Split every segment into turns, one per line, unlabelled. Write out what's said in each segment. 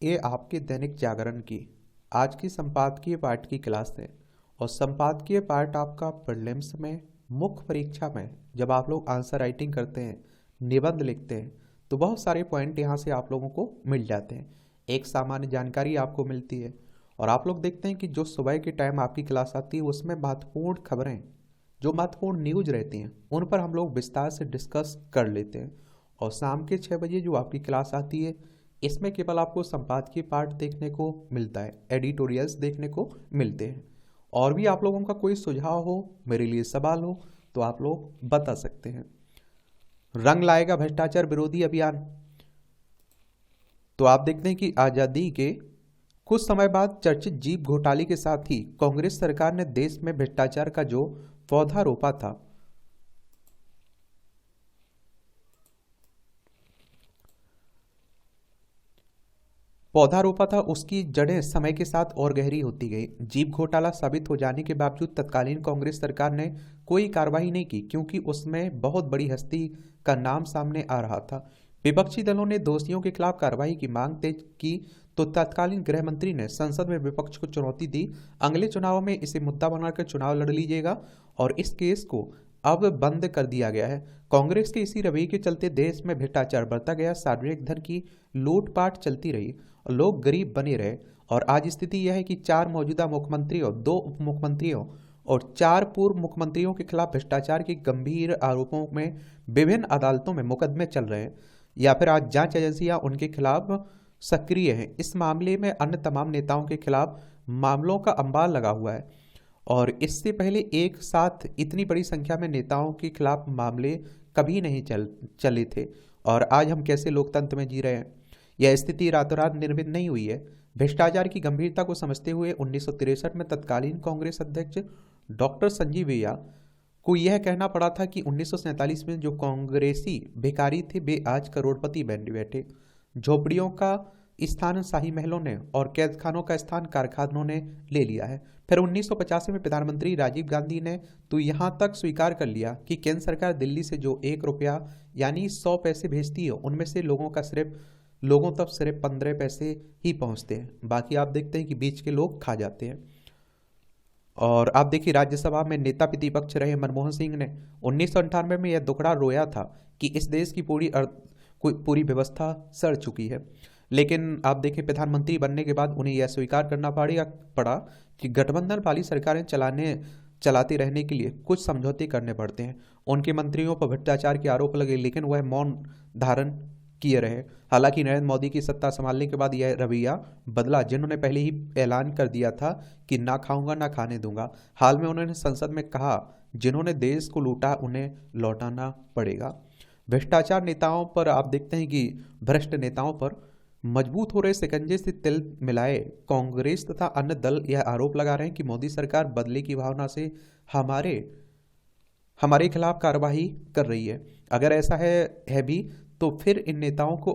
ये आपके दैनिक जागरण की आज की संपादकीय पाठ की क्लास है। और संपादकीय पाठ आपका प्रीलिम्स में, मुख्य परीक्षा में जब आप लोग आंसर राइटिंग करते हैं, निबंध लिखते हैं, तो बहुत सारे पॉइंट यहाँ से आप लोगों को मिल जाते हैं। एक सामान्य जानकारी आपको मिलती है और आप लोग देखते हैं कि जो सुबह के टाइम आपकी क्लास आती है उसमें महत्वपूर्ण खबरें, जो महत्वपूर्ण न्यूज रहती हैं, उन पर हम लोग विस्तार से डिस्कस कर लेते हैं। और शाम के 6 बजे जो आपकी क्लास आती है, इसमें केवल आपको संपादकीय पाठ देखने को मिलता है, एडिटोरियल्स देखने को मिलते हैं। और भी आप लोगों का कोई सुझाव हो, मेरे लिए सवाल हो, तो आप लोग बता सकते हैं। रंग लाएगा भ्रष्टाचार विरोधी अभियान। तो आप देखते हैं कि आजादी के कुछ समय बाद चर्चित जीप घोटाले के साथ ही कांग्रेस सरकार ने देश में भ्रष्टाचार का जो पौधा रोपा था उसकी जड़ें समय के साथ और गहरी होती गई। जीप घोटाला साबित हो जाने के बावजूद तत्कालीन कांग्रेस सरकार ने कोई कार्रवाई नहीं की, क्योंकि उसमें बहुत बड़ी हस्ती का नाम सामने आ रहा था। विपक्षी दलों ने दोषियों के खिलाफ कार्रवाई की मांग तेज की तो तत्कालीन गृह मंत्री ने संसद में विपक्ष को चुनौती दी, अगले चुनाव में इसे मुद्दा बनाकर चुनाव लड़ लीजिएगा। और इस केस को अब बंद कर दिया गया है। कांग्रेस के इसी रवैये के चलते देश में भ्रष्टाचार बढ़ता गया, सार्वजनिक धन की लूटपाट चलती रही और लोग गरीब बने रहे। और आज स्थिति यह है कि 4 मौजूदा मुख्यमंत्रियों, 2 उप मुख्यमंत्रियों और 4 पूर्व मुख्यमंत्रियों के खिलाफ भ्रष्टाचार के गंभीर आरोपों में विभिन्न अदालतों में मुकदमे चल रहे हैं, या फिर आज जांच एजेंसियां उनके खिलाफ सक्रिय हैं। इस मामले में अन्य तमाम नेताओं के खिलाफ मामलों का अंबार लगा हुआ है। और इससे पहले एक साथ इतनी बड़ी संख्या में नेताओं के खिलाफ मामले कभी नहीं चले थे। और आज हम कैसे लोकतंत्र में जी रहे हैं। यह स्थिति रातों रात निर्मित नहीं हुई है। भ्रष्टाचार की गंभीरता को समझते हुए 1963 में तत्कालीन कांग्रेस अध्यक्ष डॉक्टर संजीव भैया को यह कहना पड़ा था कि 1947 में जो कांग्रेसी भिखारी थे वे आज करोड़पति बन बैठे। झोपड़ियों का स्थान शाही महलों ने और कैद खानों का स्थान कारखानों ने ले लिया है। फिर 1985 में प्रधानमंत्री राजीव गांधी ने तो यहां तक स्वीकार कर लिया कि केंद्र सरकार दिल्ली से जो 1 रुपया यानी 100 पैसे भेजती है, उनमें से लोगों तक सिर्फ 15 पैसे ही पहुंचते हैं, बाकी आप देखते हैं कि बीच के लोग खा जाते हैं। और आप देखिए, राज्यसभा में नेता प्रतिपक्ष रहे मनमोहन सिंह ने 1998 में यह दुखड़ा रोया था कि इस देश की पूरी व्यवस्था सड़ चुकी है। लेकिन आप देखिए, प्रधानमंत्री बनने के बाद उन्हें यह स्वीकार करना पड़ा कि गठबंधन वाली सरकारें चलाते रहने के लिए कुछ समझौते करने पड़ते हैं। उनके मंत्रियों पर भ्रष्टाचार के आरोप लगे, लेकिन वह मौन धारण किए रहे। हालांकि नरेंद्र मोदी की सत्ता संभालने के बाद यह रवैया बदला। जिन्होंने पहले ही ऐलान कर दिया था कि ना खाऊंगा ना खाने दूंगा, हाल में उन्होंने संसद में कहा जिन्होंने देश को लूटा उन्हें लौटाना पड़ेगा। भ्रष्टाचार नेताओं पर आप देखते हैं कि भ्रष्ट नेताओं पर मजबूत हो रहे शिकंजे से तिल मिलाए कांग्रेस तथा अन्य दल यह आरोप लगा रहे हैं कि मोदी सरकार बदले की भावना से हमारे खिलाफ कार्रवाई कर रही है। अगर ऐसा है भी तो फिर इन नेताओं को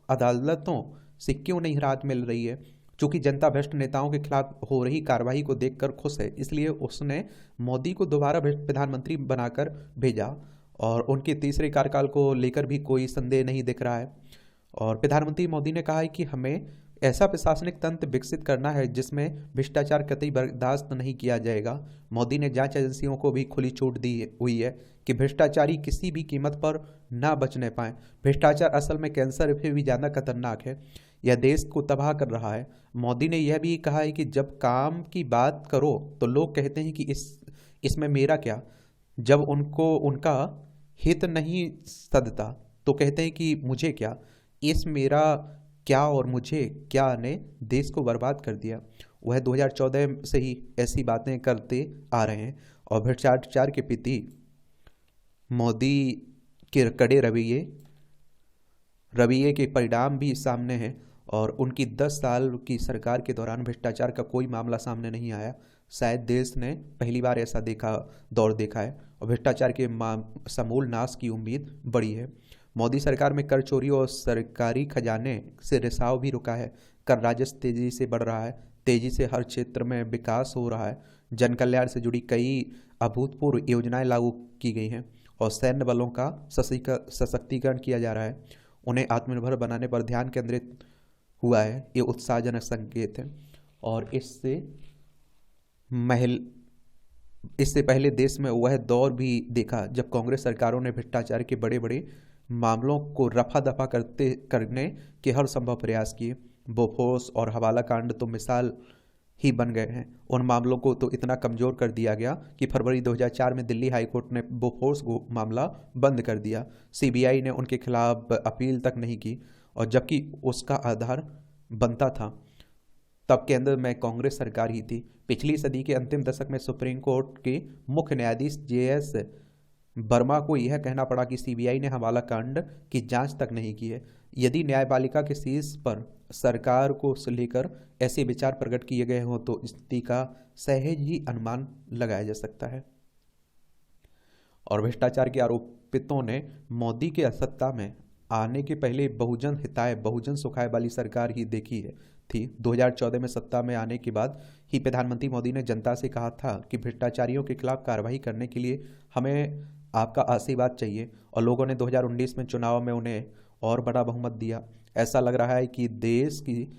अदालतों से क्यों नहीं राहत मिल रही है। चूंकि जनता भ्रष्ट नेताओं के खिलाफ हो रही कार्रवाई को देखकर खुश है, इसलिए उसने मोदी को दोबारा प्रधानमंत्री बनाकर भेजा और उनके तीसरे कार्यकाल को लेकर भी कोई संदेह नहीं दिख रहा है। और प्रधानमंत्री मोदी ने कहा है कि हमें ऐसा प्रशासनिक तंत्र विकसित करना है जिसमें भ्रष्टाचार कतई बर्दाश्त नहीं किया जाएगा। मोदी ने जांच एजेंसियों को भी खुली छूट दी हुई है कि भ्रष्टाचारी किसी भी कीमत पर ना बचने पाए। भ्रष्टाचार असल में कैंसर से भी ज़्यादा खतरनाक है, यह देश को तबाह कर रहा है। मोदी ने यह भी कहा है कि जब काम की बात करो तो लोग कहते हैं कि इसमें मेरा क्या। जब उनको उनका हित नहीं सदता तो कहते हैं कि मुझे क्या। इस मेरा क्या और मुझे क्या ने देश को बर्बाद कर दिया। वह 2014 से ही ऐसी बातें करते आ रहे हैं। और भ्रष्टाचार के प्रति मोदी के कड़े रवैये के परिणाम भी सामने हैं। और उनकी 10 साल की सरकार के दौरान भ्रष्टाचार का कोई मामला सामने नहीं आया। शायद देश ने पहली बार ऐसा दौर देखा है और भ्रष्टाचार के समूल नाश की उम्मीद बड़ी है। मोदी सरकार में कर चोरी और सरकारी खजाने से रिसाव भी रुका है। कर राजस्व तेजी से बढ़ रहा है, तेजी से हर क्षेत्र में विकास हो रहा है। जन कल्याण से जुड़ी कई अभूतपूर्व योजनाएं लागू की गई हैं और सैन्य बलों का सशक्तिकरण किया जा रहा है। उन्हें आत्मनिर्भर बनाने पर ध्यान केंद्रित हुआ है, ये उत्साहजनक संकेत है। और महल इससे पहले देश में वह दौर भी देखा जब कांग्रेस सरकारों ने भ्रष्टाचार के बड़े बड़े मामलों को रफा दफा करने के हर संभव प्रयास किए। बोफोर्स और हवाला कांड तो मिसाल ही बन गए हैं। उन मामलों को तो इतना कमजोर कर दिया गया कि फरवरी 2004 में दिल्ली हाई कोर्ट ने बोफोर्स को मामला बंद कर दिया। सीबीआई ने उनके खिलाफ अपील तक नहीं की, और जबकि उसका आधार बनता था। तब केंद्र में कांग्रेस सरकार ही थी। पिछली सदी के अंतिम दशक में सुप्रीम कोर्ट के मुख्य न्यायाधीश जेएस वर्मा को यह कहना पड़ा कि सीबीआई ने हवाला कांड की जांच तक नहीं की है। यदि न्यायपालिका के शीर्ष पर सरकार को लेकर ऐसे विचार प्रकट किए गए हों तो स्थिति का सहज ही अनुमान लगाया जा सकता है। और भ्रष्टाचार के आरोपितों ने मोदी के सत्ता में आने के पहले बहुजन हिताय बहुजन सुखाय वाली सरकार ही देखी है थी। 2014 में सत्ता में आने के बाद ही प्रधानमंत्री मोदी ने जनता से कहा था कि भ्रष्टाचारियों के खिलाफ कार्रवाई करने के लिए हमें आपका आशीर्वाद चाहिए, और लोगों ने 2019 में चुनाव में उन्हें और बड़ा बहुमत दिया। ऐसा लग रहा है कि देश की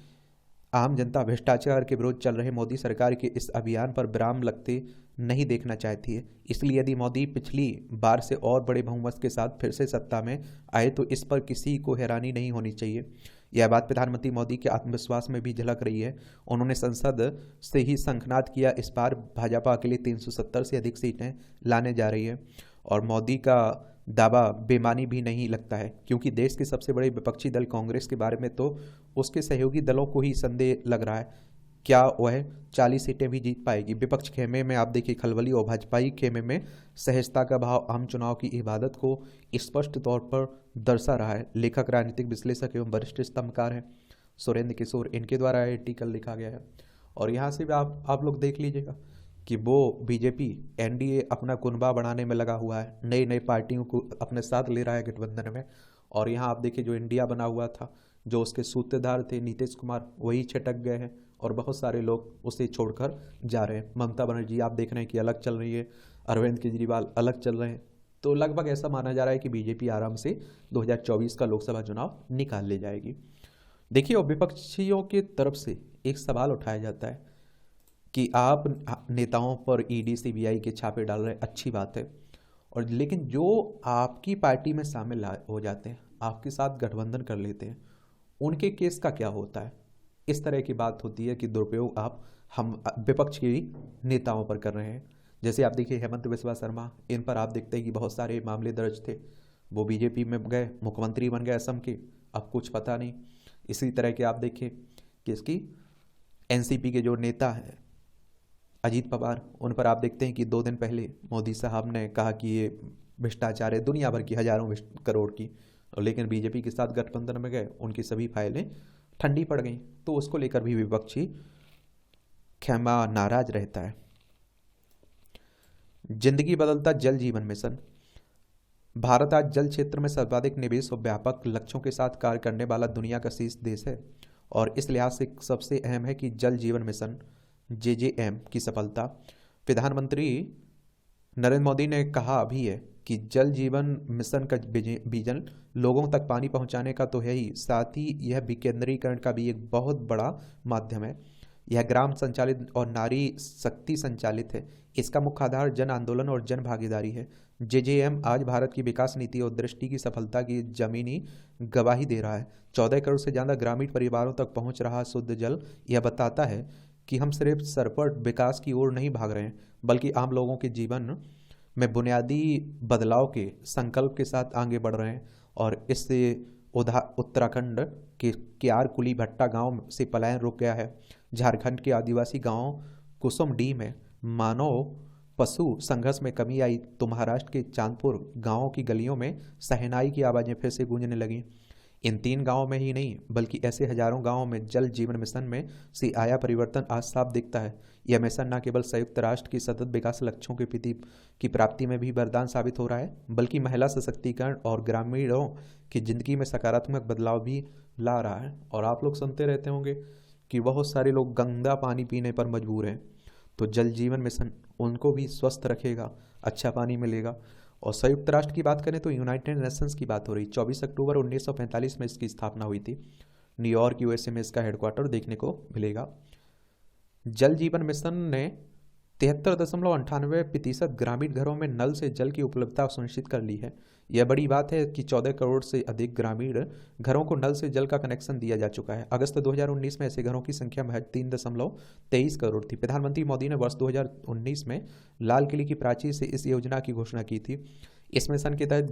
आम जनता भ्रष्टाचार के विरुद्ध चल रहे मोदी सरकार के इस अभियान पर विराम लगते नहीं देखना चाहती है। इसलिए यदि मोदी पिछली बार से और बड़े बहुमत के साथ फिर से सत्ता में आए तो इस पर किसी को हैरानी नहीं होनी चाहिए। यह बात प्रधानमंत्री मोदी के आत्मविश्वास में भी झलक रही है। उन्होंने संसद से ही शंखनाद किया, इस बार भाजपा के लिए 370 से अधिक सीटें लाने जा रही है। और मोदी का दावा बेमानी भी नहीं लगता है, क्योंकि देश के सबसे बड़े विपक्षी दल कांग्रेस के बारे में तो उसके सहयोगी दलों को ही संदेह लग रहा है, क्या वह 40 सीटें भी जीत पाएगी। विपक्ष खेमे में आप देखिए खलबली, और भाजपाई खेमे में सहजता का भाव आम चुनाव की इबादत को स्पष्ट तौर पर दर्शा रहा है। लेखक, राजनीतिक विश्लेषक एवं वरिष्ठ स्तंभकार हैं सुरेंद्र किशोर, इनके द्वारा आर्टिकल लिखा गया है। और यहाँ से भी आप लोग देख लीजिएगा कि वो बीजेपी एनडीए अपना कुनबा बढ़ाने में लगा हुआ है, नई नई पार्टियों को अपने साथ ले रहा है गठबंधन में। और यहाँ आप देखिए जो इंडिया बना हुआ था, जो उसके सूत्रधार थे नीतीश कुमार, वही छटक गए हैं और बहुत सारे लोग उसे छोड़कर जा रहे हैं। ममता बनर्जी आप देख रहे हैं कि अलग चल रही है, अरविंद केजरीवाल अलग चल रहे हैं। तो लगभग ऐसा माना जा रहा है कि बीजेपी आराम से 2024 का लोकसभा चुनाव निकाल ले जाएगी। देखिए, और विपक्षियों की तरफ से एक सवाल उठाया जाता है कि आप नेताओं पर ईडी सीबीआई के छापे डाल रहे हैं, अच्छी बात है, और लेकिन जो आपकी पार्टी में शामिल हो जाते हैं, आपके साथ गठबंधन कर लेते हैं, उनके केस का क्या होता है। इस तरह की बात होती है कि दुरुपयोग हम विपक्ष के नेताओं पर कर रहे हैं। जैसे आप देखिए हेमंत बिस्वा शर्मा, इन पर आप देखते हैं कि बहुत सारे मामले दर्ज थे, वो बीजेपी में गए, मुख्यमंत्री बन गए असम के, अब कुछ पता नहीं। इसी तरह के आप देखिए कि इसकी एनसीपी के जो नेता हैं अजीत पवार, उन पर आप देखते हैं कि 2 दिन पहले मोदी साहब ने कहा कि ये भ्रष्टाचार है दुनिया भर की हजारों करोड़ की, लेकिन बीजेपी के साथ गठबंधन में गए, उनकी सभी फाइलें ठंडी पड़ गई। तो उसको लेकर भी विपक्षी खेमा नाराज रहता है। जिंदगी बदलता जल जीवन मिशन। भारत आज जल क्षेत्र में सर्वाधिक निवेश और व्यापक लक्ष्यों के साथ कार्य करने वाला दुनिया का शीर्ष देश है, और इस लिहाज से सबसे अहम है कि जल जीवन मिशन JJM की सफलता। प्रधानमंत्री नरेंद्र मोदी ने कहा भी है कि जल जीवन मिशन का विजन लोगों तक पानी पहुंचाने का तो है ही, साथ ही यह विकेंद्रीकरण का भी एक बहुत बड़ा माध्यम है। यह ग्राम संचालित और नारी शक्ति संचालित है। इसका मुख्य आधार जन आंदोलन और जन भागीदारी है। JJM आज भारत की विकास नीति और दृष्टि की सफलता की जमीनी गवाही दे रहा है। 14 करोड़ से ज़्यादा ग्रामीण परिवारों तक पहुंच रहा शुद्ध जल यह बताता है कि हम सिर्फ सरपट विकास की ओर नहीं भाग रहे हैं, बल्कि आम लोगों के जीवन में बुनियादी बदलाव के संकल्प के साथ आगे बढ़ रहे हैं। और इससे उत्तराखंड के क्यार कुली भट्टा गांव से पलायन रुक गया है। झारखंड के आदिवासी गांव कुसुमडी में मानव पशु संघर्ष में कमी आई, तो महाराष्ट्र के चांदपुर गांवों की गलियों में शहनाई की आवाज़ें फिर से गूंजने लगीं। इन 3 गांवों में ही नहीं बल्कि ऐसे हजारों गांवों में जल जीवन मिशन में से आया परिवर्तन आज साफ दिखता है। यह मिशन न केवल संयुक्त राष्ट्र की सतत विकास लक्ष्यों की प्राप्ति में भी वरदान साबित हो रहा है, बल्कि महिला सशक्तिकरण और ग्रामीणों की जिंदगी में सकारात्मक बदलाव भी ला रहा है। और आप लोग सुनते रहते होंगे कि बहुत सारे लोग गंदा पानी पीने पर मजबूर हैं, तो जल जीवन मिशन उनको भी स्वस्थ रखेगा, अच्छा पानी मिलेगा। और संयुक्त राष्ट्र की बात करें तो यूनाइटेड नेशंस की बात हो रही। 24 अक्टूबर 1945 में इसकी स्थापना हुई थी। न्यूयॉर्क यूएसए में इसका हेडक्वार्टर देखने को मिलेगा। जल जीवन मिशन ने 73.98% ग्रामीण घरों में नल से जल की उपलब्धता सुनिश्चित कर ली है। यह बड़ी बात है कि 14 करोड़ से अधिक ग्रामीण घरों को नल से जल का कनेक्शन दिया जा चुका है। अगस्त 2019 में ऐसे घरों की संख्या महज 3.23 करोड़ थी। प्रधानमंत्री मोदी ने वर्ष 2019 में लाल किले की प्राचीर से इस योजना की घोषणा की थी। इस मिशन के तहत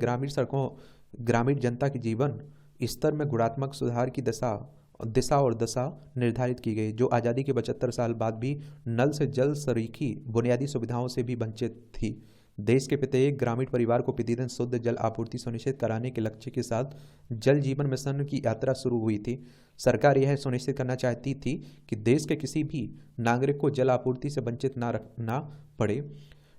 ग्रामीण जनता के जीवन स्तर में गुणात्मक सुधार की दिशा निर्धारित की गई, जो आज़ादी के 75 साल बाद भी नल से जल सरीखी बुनियादी सुविधाओं से भी वंचित थी। देश के प्रत्येक ग्रामीण परिवार को प्रतिदिन शुद्ध जल आपूर्ति सुनिश्चित कराने के लक्ष्य के साथ जल जीवन मिशन की यात्रा शुरू हुई थी। सरकार यह सुनिश्चित करना चाहती थी कि देश के किसी भी नागरिक को जल आपूर्ति से वंचित ना रखना पड़े।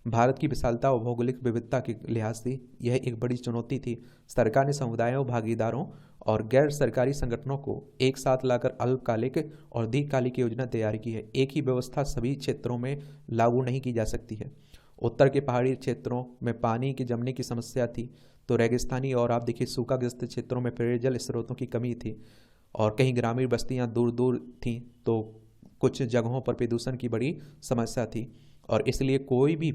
भारत की विशालता और भौगोलिक विविधता के लिहाज से यह एक बड़ी चुनौती थी। सरकार ने समुदायों, भागीदारों और गैर सरकारी संगठनों को एक साथ लाकर अल्पकालिक और दीर्घकालिक योजना तैयार की है। एक ही व्यवस्था सभी क्षेत्रों में लागू नहीं की जा सकती है। उत्तर के पहाड़ी क्षेत्रों में पानी की जमने की समस्या थी, तो रेगिस्तानी और आप देखिए सूखाग्रस्त क्षेत्रों में पेयजल स्रोतों की कमी थी, और कहीं ग्रामीण बस्तियां दूर दूर थीं, तो कुछ जगहों पर प्रदूषण की बड़ी समस्या थी। और इसलिए कोई भी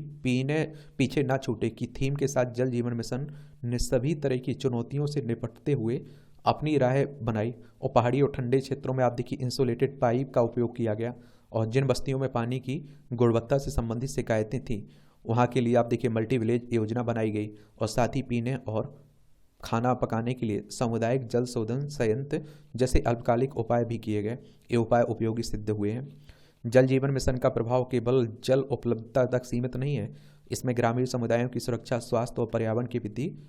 पीछे ना छूटे की थीम के साथ जल जीवन मिशन ने सभी तरह की चुनौतियों से निपटते हुए अपनी राह बनाई। और पहाड़ी और ठंडे क्षेत्रों में आप देखिए इंसुलेटेड पाइप का उपयोग किया गया, और जिन बस्तियों में पानी की गुणवत्ता से संबंधित शिकायतें थीं वहाँ के लिए आप देखिए मल्टी विलेज योजना बनाई गई, और साथ ही पीने और खाना पकाने के लिए सामुदायिक जल शोधन संयंत्र जैसे अल्पकालिक उपाय भी किए गए। ये उपाय उपयोगी सिद्ध हुए हैं। जल जीवन मिशन का प्रभाव केवल जल उपलब्धता तक सीमित नहीं है, इसमें ग्रामीण समुदायों की सुरक्षा, स्वास्थ्य और पर्यावरण के प्रति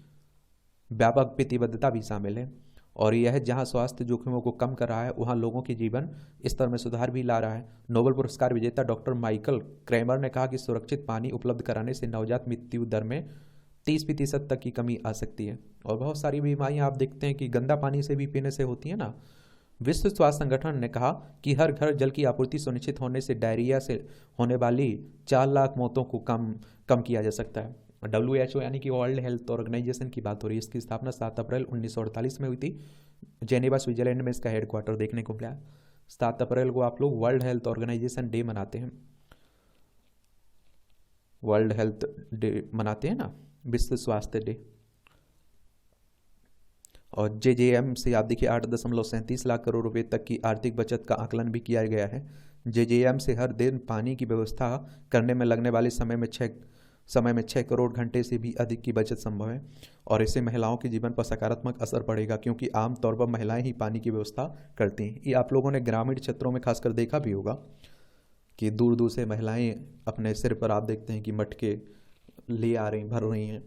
व्यापक प्रतिबद्धता भी शामिल है। और यह जहां स्वास्थ्य जोखिमों को कम कर रहा है, वहां लोगों के जीवन स्तर में सुधार भी ला रहा है। नोबेल पुरस्कार विजेता डॉक्टर माइकल क्रेमर ने कहा कि सुरक्षित पानी उपलब्ध कराने से नवजात मृत्यु दर में 30% तक की कमी आ सकती है। और बहुत सारी बीमारियां आप देखते हैं कि गंदा पानी से भी पीने से होती है ना। विश्व स्वास्थ्य संगठन ने कहा कि हर घर जल की आपूर्ति सुनिश्चित होने से डायरिया से होने वाली 4 लाख मौतों को कम किया जा सकता है। WHO यानी कि वर्ल्ड हेल्थ ऑर्गेनाइजेशन की बात हो रही है। इसकी स्थापना 7 अप्रैल 1948 में हुई थी। जेनेवा स्विट्जरलैंड में इसका हेडक्वार्टर देखने को मिला। 7 अप्रैल को आप लोग वर्ल्ड हेल्थ ऑर्गेनाइजेशन डे मनाते हैं, वर्ल्ड हेल्थ डे मनाते हैं ना, विश्व स्वास्थ्य डे। और JJM से आप देखिए 8.37 लाख करोड़ रुपए तक की आर्थिक बचत का आकलन भी किया गया है। JJM से हर दिन पानी की व्यवस्था करने में लगने वाले समय में 6 करोड़ घंटे से भी अधिक की बचत संभव है। और इससे महिलाओं के जीवन पर सकारात्मक असर पड़ेगा, क्योंकि आमतौर पर महिलाएं ही पानी की व्यवस्था करती हैं। ये आप लोगों ने ग्रामीण क्षेत्रों में खासकर देखा भी होगा कि दूर दूर से महिलाएं अपने सिर पर आप देखते हैं कि मटके ले आ रही, भर रही हैं।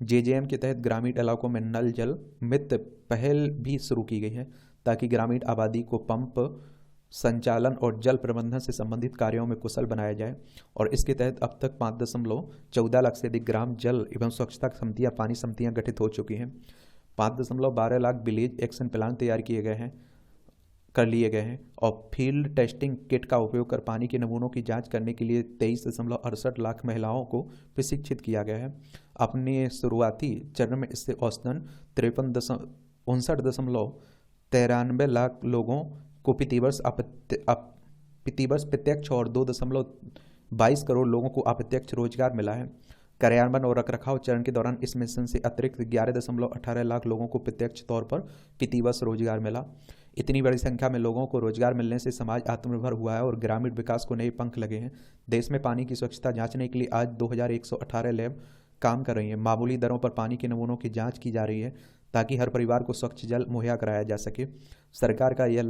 JJM के तहत ग्रामीण इलाकों में नल जल मित्र पहल भी शुरू की गई है, ताकि ग्रामीण आबादी को पंप संचालन और जल प्रबंधन से संबंधित कार्यों में कुशल बनाया जाए। और इसके तहत अब तक 5.14 लाख से अधिक ग्राम जल एवं स्वच्छता समितियां, पानी समितियां गठित हो चुकी हैं। 5.12 लाख विलेज एक्शन प्लान तैयार कर लिए गए हैं। और फील्ड टेस्टिंग किट का उपयोग कर पानी के नमूनों की जांच करने के लिए 23.68 लाख महिलाओं को प्रशिक्षित किया गया है। अपने शुरुआती चरण में इससे औसतन 59.93 लाख लोगों को प्रतिवर्ष प्रत्यक्ष और 2.22 करोड़ लोगों को अप्रत्यक्ष रोजगार मिला है। कार्यान्वयन और रखरखाव चरण के दौरान इस मिशन से अतिरिक्त 11.18 लाख लोगों को प्रत्यक्ष तौर पर प्रतिवर्ष रोजगार मिला। इतनी बड़ी संख्या में लोगों को रोजगार मिलने से समाज आत्मनिर्भर हुआ है और ग्रामीण विकास को नए पंख लगे हैं। देश में पानी की स्वच्छता जांचने के लिए आज 2118 लैब काम कर रही हैं। मामूली दरों पर पानी के नमूनों की जांच की जा रही है, ताकि हर परिवार को स्वच्छ जल मुहैया कराया जा सके। सरकार का यह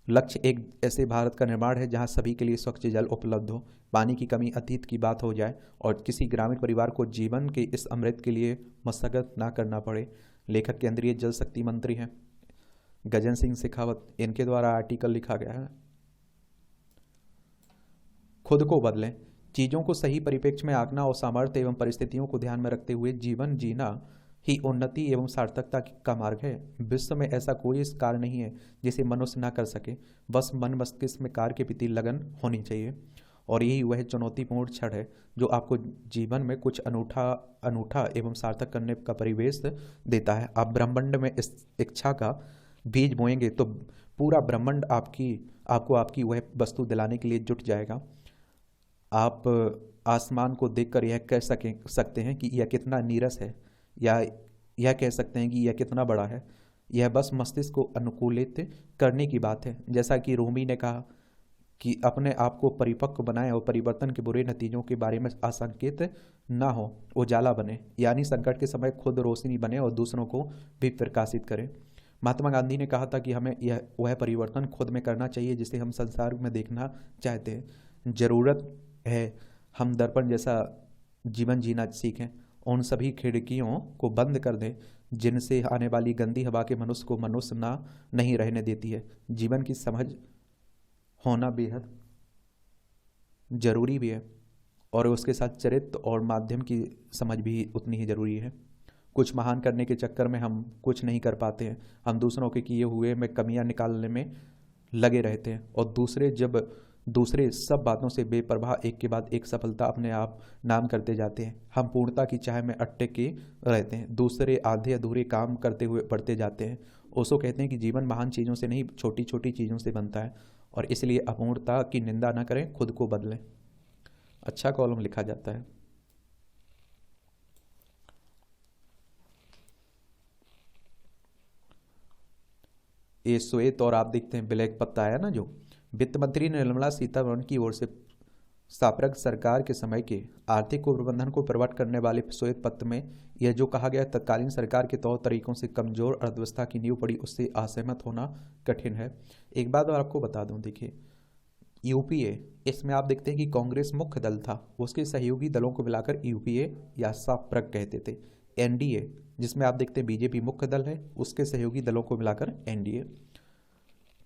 लक्ष्य एक ऐसे भारत का निर्माण है जहां सभी के लिए स्वच्छ जल उपलब्ध हो, पानी की कमी अतीत की बात हो जाए और किसी ग्रामीण परिवार को जीवन के इस अमृत के लिए मशक्कत ना करना पड़े। लेखक केंद्रीय जल शक्ति मंत्री हैं गजन सिंह शेखावत, इनके द्वारा आर्टिकल लिखा गया है। खुद को बदलें। चीज़ों को सही परिप्रेक्ष्य में आंकना और सामर्थ्य एवं परिस्थितियों को ध्यान में रखते हुए जीवन जीना ही उन्नति एवं सार्थकता का मार्ग है। विश्व में ऐसा कोई कार्य नहीं है जिसे मनुष्य ना कर सके, बस मन मस्तिष्क में कार्य के प्रति लगन होनी चाहिए। और यही वह चुनौतीपूर्ण क्षण है जो आपको जीवन में कुछ अनूठा एवं सार्थक करने का परिवेश देता है। आप ब्रह्मांड में इस इच्छा का बीज बोएंगे तो पूरा ब्रह्मांड आपको आपकी वह वस्तु दिलाने के लिए जुट जाएगा। आप आसमान को देखकर यह कह सकते हैं कि यह कितना नीरस है, या यह कह सकते हैं कि यह कितना बड़ा है। यह बस मस्तिष्क को अनुकूलित करने की बात है। जैसा कि रूमी ने कहा कि अपने आप को परिपक्व बनाएं और परिवर्तन के बुरे नतीजों के बारे में आशंकित ना हो, उजाला बने, यानी संकट के समय खुद रोशनी बने और दूसरों को भी प्रकाशित करें। महात्मा गांधी ने कहा था कि हमें यह वह परिवर्तन खुद में करना चाहिए जिसे हम संसार में देखना चाहते हैं। ज़रूरत है हम दर्पण जैसा जीवन जीना सीखें, उन सभी खिड़कियों को बंद कर दें जिनसे आने वाली गंदी हवा के मनुष्य को मनुष्य ना नहीं रहने देती है। जीवन की समझ होना बेहद जरूरी भी है, और उसके साथ चरित्र और माध्यम की समझ भी उतनी ही जरूरी है। कुछ महान करने के चक्कर में हम कुछ नहीं कर पाते हैं। हम दूसरों के किए हुए में कमियां निकालने में लगे रहते हैं, और दूसरे सब बातों से बेपरवाह एक के बाद एक सफलता अपने आप नाम करते जाते हैं। हम पूर्णता की चाह में अटके रहते हैं, दूसरे आधे अधूरे काम करते हुए बढ़ते जाते हैं। ओशो कहते हैं कि जीवन महान चीज़ों से नहीं, छोटी छोटी चीज़ों से बनता है, और इसलिए अपूर्णता की निंदा न करें, खुद को बदलें। अच्छा कॉलम लिखा जाता है। ये श्वेत और आप देखते हैं ब्लैक पत्ता आया ना, जो वित्त मंत्री निर्मला सीतारमण की ओर से साम्प्रत सरकार के समय के आर्थिक कुप्रबंधन को प्रकट करने वाले श्वेत पत्र में यह जो कहा गया तत्कालीन सरकार के तौर तरीकों से कमजोर अर्थव्यवस्था की नींव पड़ी, उससे असहमत होना कठिन है। एक बात और आपको बता दूं, देखिए यूपीए, इसमें आप देखते हैं कि कांग्रेस मुख्य दल था, उसके सहयोगी दलों को मिलाकर यूपीए या साम्प्रत कहते थे। एनडीए, जिसमें आप देखते हैं बीजेपी मुख्य दल है, उसके सहयोगी दलों को मिलाकर एनडीए।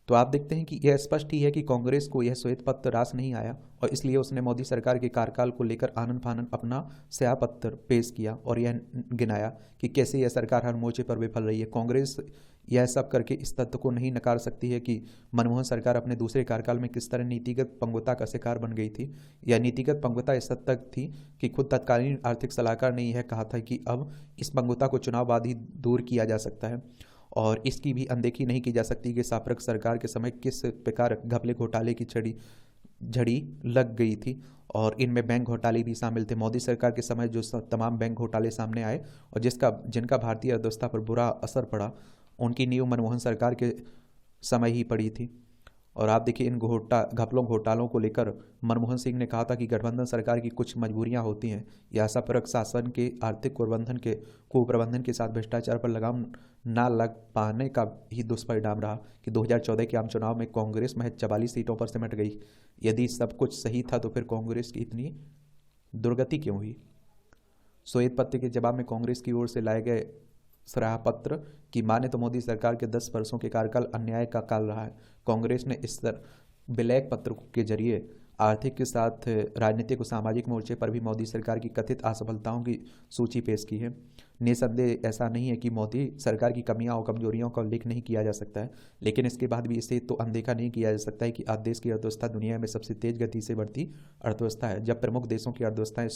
तो आप देखते हैं कि यह स्पष्ट ही है कि कांग्रेस को यह श्वेत पत्र रास नहीं आया, और इसलिए उसने मोदी सरकार के कार्यकाल को लेकर आनन फानन अपना स्याह पत्र पेश किया और यह गिनाया कि कैसे यह सरकार हर मोर्चे पर विफल रही है। कांग्रेस यह सब करके इस तथ्य को नहीं नकार सकती है कि मनमोहन सरकार अपने दूसरे कार्यकाल में किस तरह नीतिगत पंगुता का शिकार बन गई थी। यह नीतिगत पंगुता इस हद तक थी कि खुद तत्कालीन आर्थिक सलाहकार ने यह कहा था कि अब इस पंगुता को चुनाव बाद ही दूर किया जा सकता है, और इसकी भी अनदेखी नहीं की जा सकती कि साम्प्रत सरकार के समय किस प्रकार घपले घोटाले की झड़ी लग गई थी, और इनमें बैंक घोटाले भी शामिल थे। मोदी सरकार के समय जो तमाम बैंक घोटाले सामने आए और जिनका भारतीय अर्थव्यवस्था पर बुरा असर पड़ा, उनकी नींव मनमोहन सरकार के समय ही पड़ी थी। और आप देखिए इन घपलों घोटालों को लेकर मनमोहन सिंह ने कहा था कि गठबंधन सरकार की कुछ मजबूरियां होती हैं, या साम्प्रत शासन के आर्थिक कुप्रबंधन के साथ भ्रष्टाचार पर लगाम ना लग पाने का ही दुष्परिणाम रहा कि 2014 के आम चुनाव में कांग्रेस महज 44 सीटों पर सिमट गई। यदि सब कुछ सही था तो फिर कांग्रेस की इतनी दुर्गति क्यों हुई। श्वेत पत्र के जवाब में कांग्रेस की ओर से लाए गए सराह पत्र की माने तो मोदी सरकार के 10 वर्षों के कार्यकाल अन्याय का काल रहा है। कांग्रेस ने इस ब्लैक पत्र के जरिए आर्थिक के साथ राजनीतिक और सामाजिक मोर्चे पर भी मोदी सरकार की कथित असफलताओं की सूची पेश की है। निसंदेह ऐसा नहीं है कि मोदी सरकार की कमियां और कमजोरियों का उल्लेख नहीं किया जा सकता है, लेकिन इसके बाद भी इसे तो अनदेखा नहीं किया जा सकता है कि आज देश की अर्थव्यवस्था दुनिया में सबसे तेज गति से बढ़ती अर्थव्यवस्था है। जब प्रमुख देशों की अर्थव्यवस्थाएं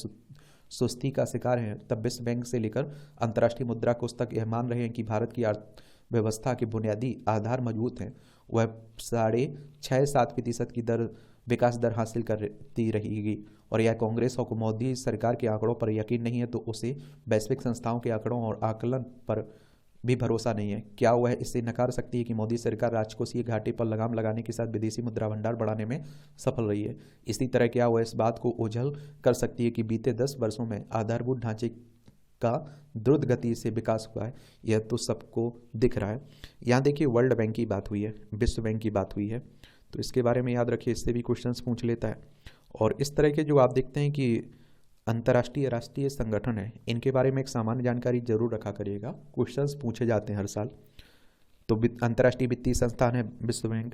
सुस्ती का शिकार हैं, तब विश्व बैंक से लेकर अंतर्राष्ट्रीय मुद्रा कोष तक यह मान रहे हैं कि भारत की अर्थव्यवस्था के बुनियादी आधार मजबूत हैं। वह 6.67% की विकास दर हासिल करती रहेगी, और यह कांग्रेस और मोदी सरकार के आंकड़ों पर यकीन नहीं है तो उसे वैश्विक संस्थाओं के आंकड़ों और आकलन पर भी भरोसा नहीं है। क्या वह इसे नकार सकती है कि मोदी सरकार राजकोषीय घाटे पर लगाम लगाने के साथ विदेशी मुद्रा भंडार बढ़ाने में सफल रही है। इसी तरह क्या वह इस बात को ओझल कर सकती है कि बीते 10 वर्षों में आधारभूत ढांचे का द्रुत गति से विकास हुआ है। यह तो सबको दिख रहा है। यहाँ देखिए वर्ल्ड बैंक की बात हुई है, विश्व बैंक की बात हुई है, तो इसके बारे में याद रखिए, इससे भी क्वेश्चंस पूछ लेता है। और इस तरह के जो आप देखते हैं कि अंतर्राष्ट्रीय राष्ट्रीय संगठन है, इनके बारे में एक सामान्य जानकारी जरूर रखा करिएगा, क्वेश्चंस पूछे जाते हैं हर साल। तो अंतर्राष्ट्रीय वित्तीय संस्थान है विश्व बैंक,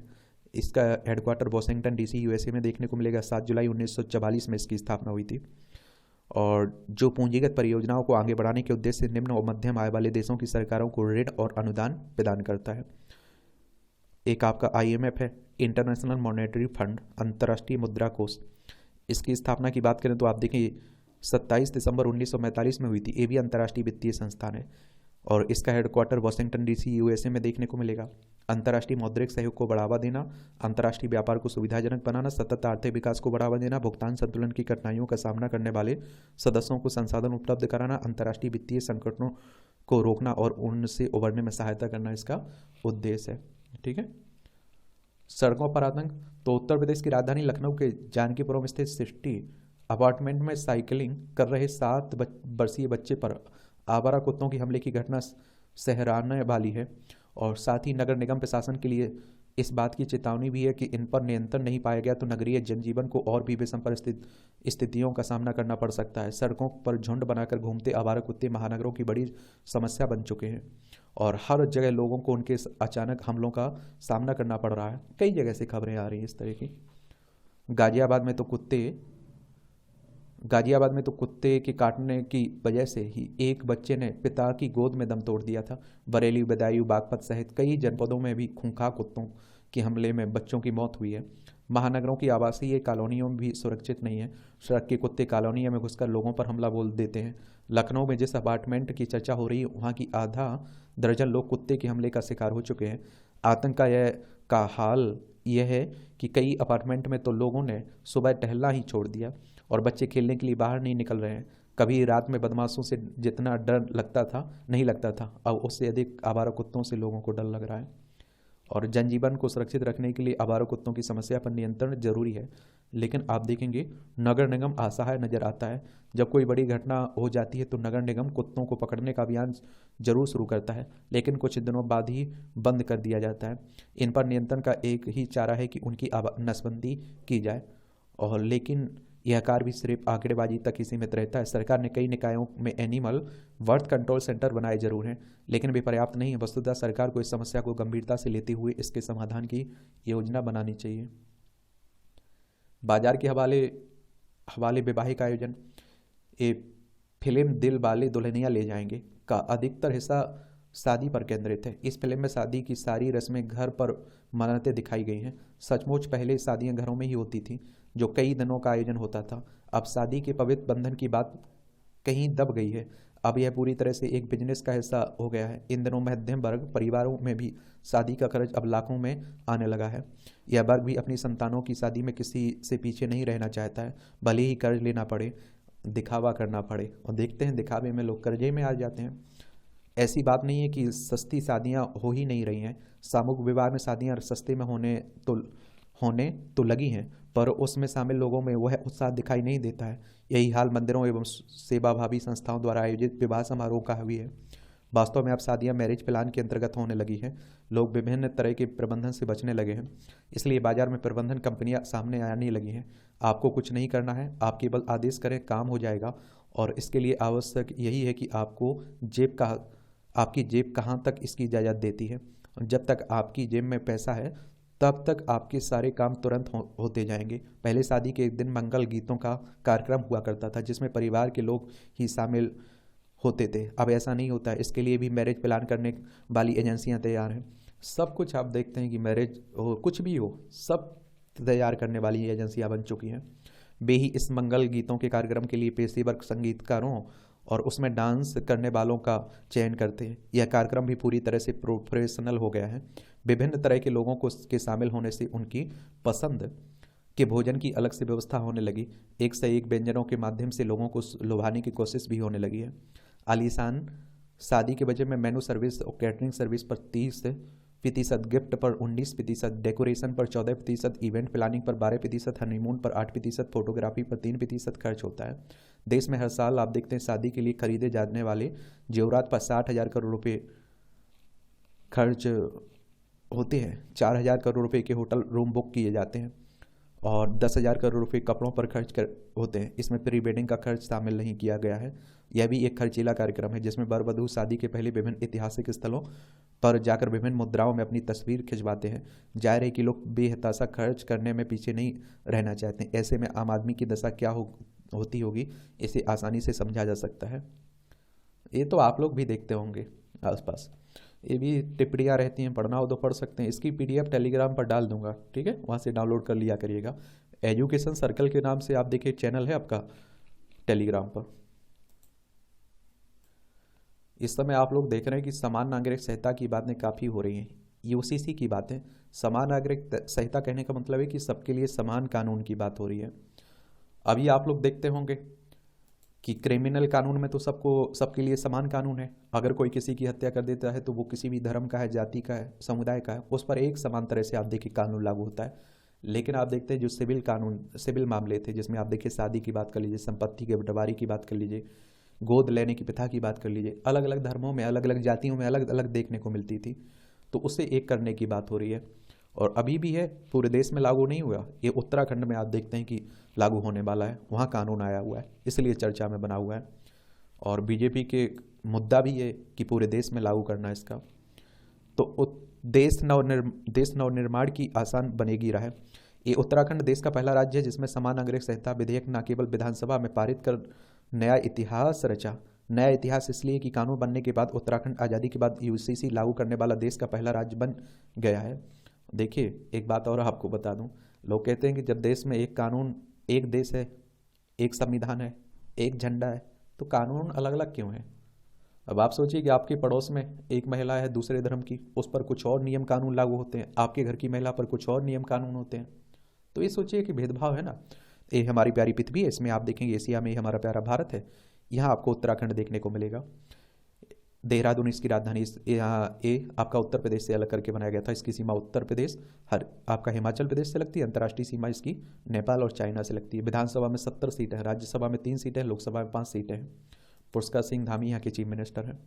इसका हेडक्वार्टर वॉशिंगटन डीसी यूएसए में देखने को मिलेगा। 7 जुलाई 1944 में इसकी स्थापना हुई थी, और जो पूंजीगत परियोजनाओं को आगे बढ़ाने के उद्देश्य से निम्न और मध्यम आय वाले देशों की सरकारों को ऋण और अनुदान प्रदान करता है। एक आपका IMF है, इंटरनेशनल मॉनेटरी फंड, अंतर्राष्ट्रीय मुद्रा कोष। इसकी स्थापना की बात करें तो आप देखिए 27 दिसंबर 1945 में हुई थी। ये भी अंतर्राष्ट्रीय वित्तीय संस्थान है। और इसका हेडक्वार्टर वाशिंगटन डीसी यूएसए में देखने को मिलेगा। अंतर्राष्ट्रीय मौद्रिक सहयोग को बढ़ावा देना, अंतर्राष्ट्रीय व्यापार को सुविधाजनक बनाना, सतत आर्थिक विकास को बढ़ावा देना, भुगतान संतुलन की कठिनाइयों का सामना करने वाले सदस्यों को संसाधन उपलब्ध कराना, अंतर्राष्ट्रीय वित्तीय संकटों को रोकना और उनसे उबरने में सहायता करना इसका उद्देश्य है। ठीक है। सड़कों पर आतंक। तो उत्तर प्रदेश की राजधानी लखनऊ के जानकीपुरम स्थित सिटी अपार्टमेंट में साइकिलिंग कर रहे 7 वर्षीय बच्चे पर आवारा कुत्तों की हमले की घटना सराहनीय वाली है और साथ ही नगर निगम प्रशासन के लिए इस बात की चेतावनी भी है कि इन पर नियंत्रण नहीं पाया गया तो नगरीय जनजीवन को और भी विषम स्थितियों का सामना करना पड़ सकता है। सड़कों पर झुंड बनाकर घूमते आवारा कुत्ते महानगरों की बड़ी समस्या बन चुके हैं और हर जगह लोगों को उनके अचानक हमलों का सामना करना पड़ रहा है। कई जगह से खबरें आ रही हैं इस तरह की। गाजियाबाद में तो कुत्ते के काटने की वजह से ही एक बच्चे ने पिता की गोद में दम तोड़ दिया था। बरेली, बदायूं, बागपत सहित कई जनपदों में भी खूंखार कुत्तों के हमले में बच्चों की मौत हुई है। महानगरों की आवासीय कॉलोनियों में भी सुरक्षित नहीं है। सड़क के कुत्ते कॉलोनियों में घुसकर लोगों पर हमला बोल देते हैं। लखनऊ में जिस अपार्टमेंट की चर्चा हो रही है वहाँ की आधा दर्जन लोग कुत्ते के हमले का शिकार हो चुके हैं। आतंक का हाल यह है कि कई अपार्टमेंट में तो लोगों ने सुबह टहलना ही छोड़ दिया और बच्चे खेलने के लिए बाहर नहीं निकल रहे हैं। कभी रात में बदमाशों से जितना डर नहीं लगता था, अब उससे अधिक आवारा कुत्तों से लोगों को डर लग रहा है। और जनजीवन को सुरक्षित रखने के लिए आवारा कुत्तों की समस्या पर नियंत्रण जरूरी है, लेकिन आप देखेंगे नगर निगम असहाय नजर आता है। जब कोई बड़ी घटना हो जाती है तो नगर निगम कुत्तों को पकड़ने का अभियान जरूर शुरू करता है, लेकिन कुछ दिनों बाद ही बंद कर दिया जाता है। इन पर नियंत्रण का एक ही चारा है कि उनकी नसबंदी की जाए, और लेकिन यह कार्य भी सिर्फ आंकड़ेबाजी तक ही सीमित रहता है। सरकार ने कई निकायों में एनिमल बर्थ कंट्रोल सेंटर बनाए जरूर हैं, लेकिन वे पर्याप्त नहीं है। वस्तुतः सरकार को इस समस्या को गंभीरता से लेते हुए इसके समाधान की योजना बनानी चाहिए। बाजार के हवाले वैवाहिक आयोजन। ये फिल्म दिल वाले दुल्हनिया ले जाएंगे का अधिकतर हिस्सा शादी पर केंद्रित है। इस फिल्म में शादी की सारी रस्में घर पर मनाते दिखाई गई हैं। सचमुच पहले शादियां घरों में ही होती थी, जो कई दिनों का आयोजन होता था। अब शादी के पवित्र बंधन की बात कहीं दब गई है। अब यह पूरी तरह से एक बिजनेस का हिस्सा हो गया है। इन दिनों मध्यम वर्ग परिवारों में भी शादी का खर्च अब लाखों में आने लगा है। यह वर्ग भी अपनी संतानों की शादी में किसी से पीछे नहीं रहना चाहता है, भले ही कर्ज लेना पड़े, दिखावा करना पड़े। और देखते हैं दिखावे में लोग कर्जे में आ जाते हैं। ऐसी बात नहीं है कि सस्ती शादियां हो ही नहीं रही हैं। सामूहिक विवाह में शादियां सस्ते में होने तो लगी हैं, पर उसमें शामिल लोगों में वह उत्साह दिखाई नहीं देता है। यही हाल मंदिरों एवं सेवाभावी संस्थाओं द्वारा आयोजित विवाह समारोह का भी है। वास्तव में अब शादियां मैरिज प्लान के अंतर्गत होने लगी हैं। लोग विभिन्न तरह के प्रबंधन से बचने लगे हैं, इसलिए बाजार में प्रबंधन कंपनियां सामने आने लगी हैं। आपको कुछ नहीं करना है, आप केवल आदेश करें, काम हो जाएगा। और इसके लिए आवश्यक यही है कि आपकी जेब कहाँ तक इसकी इजाज़त देती है। जब तक आपकी जेब में पैसा है तब तक आपके सारे काम तुरंत होते जाएंगे। पहले शादी के एक दिन मंगल गीतों का कार्यक्रम हुआ करता था, जिसमें परिवार के लोग ही शामिल होते थे। अब ऐसा नहीं होता है। इसके लिए भी मैरिज प्लान करने वाली एजेंसियां तैयार हैं। सब कुछ आप देखते हैं कि मैरिज हो कुछ भी हो, सब तैयार करने वाली एजेंसियां बन चुकी हैं। वे ही इस मंगल गीतों के कार्यक्रम के लिए पेशेवर संगीतकारों और उसमें डांस करने वालों का चयन करते हैं। यह कार्यक्रम भी पूरी तरह से प्रोफेशनल हो गया है। विभिन्न तरह के लोगों को के शामिल होने से उनकी पसंद के भोजन की अलग से व्यवस्था होने लगी। एक से एक व्यंजनों के माध्यम से लोगों को लुभाने की कोशिश भी होने लगी है। आलीशान शादी के बजट में मेनू सर्विस और कैटरिंग सर्विस पर 30%, गिफ्ट पर 19%, डेकोरेशन पर 14%, इवेंट प्लानिंग पर 12%, हनीमून पर 8%, फोटोग्राफी पर 3% खर्च होता है। देश में हर साल आप देखते हैं शादी के लिए खरीदे जाने वाले जेवरात पर 60,000 करोड़ रुपए खर्च होते हैं। 4,000 करोड़ रुपए के होटल रूम बुक किए जाते हैं और 10,000 करोड़ रुपए कपड़ों पर होते हैं। इसमें प्री वेडिंग का खर्च शामिल नहीं किया गया है। यह भी एक खर्चीला कार्यक्रम है जिसमें वर वधू शादी के पहले विभिन्न ऐतिहासिक स्थलों पर जाकर विभिन्न मुद्राओं में अपनी तस्वीर खिंचवाते हैं। जाहिर है कि लोग बेहताशा खर्च करने में पीछे नहीं रहना चाहते। ऐसे में आम आदमी की दशा क्या होती होगी, इसे आसानी से समझा जा सकता है। ये तो आप लोग भी देखते होंगे आसपास, ये भी टिप्पणियाँ रहती हैं, पढ़ना हो तो पढ़ सकते हैं। इसकी PDF टेलीग्राम पर डाल दूंगा, ठीक है, वहाँ से डाउनलोड कर लिया करिएगा। एजुकेशन सर्कल के नाम से आप देखिए चैनल है आपका टेलीग्राम पर। इस समय आप लोग देख रहे हैं कि समान नागरिक संहिता की बातें काफ़ी हो रही हैं, यूसीसी की बातें। समान नागरिक संहिता कहने का मतलब है कि सबके लिए समान कानून की बात हो रही है। अभी आप लोग देखते होंगे कि क्रिमिनल कानून में तो सबके लिए समान कानून है। अगर कोई किसी की हत्या कर देता है तो वो किसी भी धर्म का है, जाति का है, समुदाय का है, उस पर एक समान तरह से आप देखिए कानून लागू होता है। लेकिन आप देखते हैं जो सिविल मामले थे, जिसमें आप देखिए शादी की बात कर लीजिए, संपत्ति के बंटवारे की बात कर लीजिए, गोद लेने की प्रथा की बात कर लीजिए, अलग अलग धर्मों में, अलग अलग जातियों में अलग अलग देखने को मिलती थी। तो उससे एक करने की बात हो रही है और अभी भी है, पूरे देश में लागू नहीं हुआ। ये उत्तराखंड में आप देखते हैं कि लागू होने वाला है, वहाँ कानून आया हुआ है, इसलिए चर्चा में बना हुआ है। और बीजेपी के मुद्दा भी है कि पूरे देश में लागू करना है इसका। तो देश नवनिर्माण की आसान बनेगी राह। ये उत्तराखंड देश का पहला राज्य है जिसमें समान नागरिक संहिता विधेयक न केवल विधानसभा में पारित कर नया इतिहास रचा। नया इतिहास इसलिए कि कानून बनने के बाद उत्तराखंड आज़ादी के बाद यूसीसी लागू करने वाला देश का पहला राज्य बन गया है। देखिए एक बात और आपको बता दूं, लोग कहते हैं कि जब देश में एक कानून, एक देश है, एक संविधान है, एक झंडा है, तो कानून अलग अलग क्यों है? अब आप सोचिए कि आपके पड़ोस में एक महिला है दूसरे धर्म की, उस पर कुछ और नियम कानून लागू होते हैं, आपके घर की महिला पर कुछ और नियम कानून होते हैं। तो ये सोचिए कि भेदभाव है ना। ये हमारी प्यारी पृथ्वी है, इसमें आप देखेंगे एशिया में ही हमारा प्यारा भारत है, यहाँ आपको उत्तराखंड देखने को मिलेगा। देहरादून इसकी राजधानी, यहाँ ये आपका उत्तर प्रदेश से अलग करके बनाया गया था। इसकी सीमा उत्तर प्रदेश हर आपका हिमाचल प्रदेश से लगती है। अंतर्राष्ट्रीय सीमा इसकी नेपाल और चाइना से लगती है। विधानसभा में 70 सीटें हैं, राज्यसभा में 3 सीटें हैं, लोकसभा में 5 सीटें हैं। पुष्कर सिंह धामी यहाँ के चीफ मिनिस्टर हैं।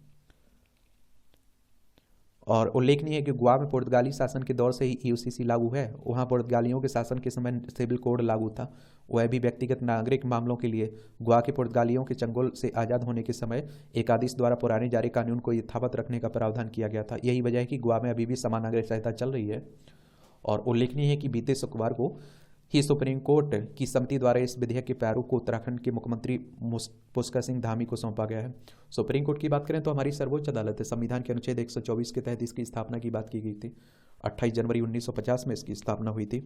और उल्लेखनीय है कि गोवा में पुर्तगाली शासन के दौर से ही यूसीसी लागू है। वहाँ पुर्तगालियों के शासन के समय सिविल कोड लागू था। वह भी व्यक्तिगत नागरिक मामलों के लिए गोवा के पुर्तगालियों के चंगुल से आज़ाद होने के समय एक आदेश द्वारा पुराने जारी कानून को यथावत रखने का प्रावधान किया गया था। यही वजह है कि गोवा में अभी भी समान नागरिक संहिता चल रही है। और उल्लेखनीय है कि बीते शुक्रवार को ही सुप्रीम कोर्ट की समिति द्वारा इस विधेयक के प्रारूप को उत्तराखंड के मुख्यमंत्री पुष्कर सिंह धामी को सौंपा गया है। सुप्रीम कोर्ट की बात करें तो हमारी सर्वोच्च अदालत है। संविधान के अनुच्छेद 124 के तहत इसकी स्थापना की बात की गई थी। 28 जनवरी 1950 में इसकी स्थापना हुई थी।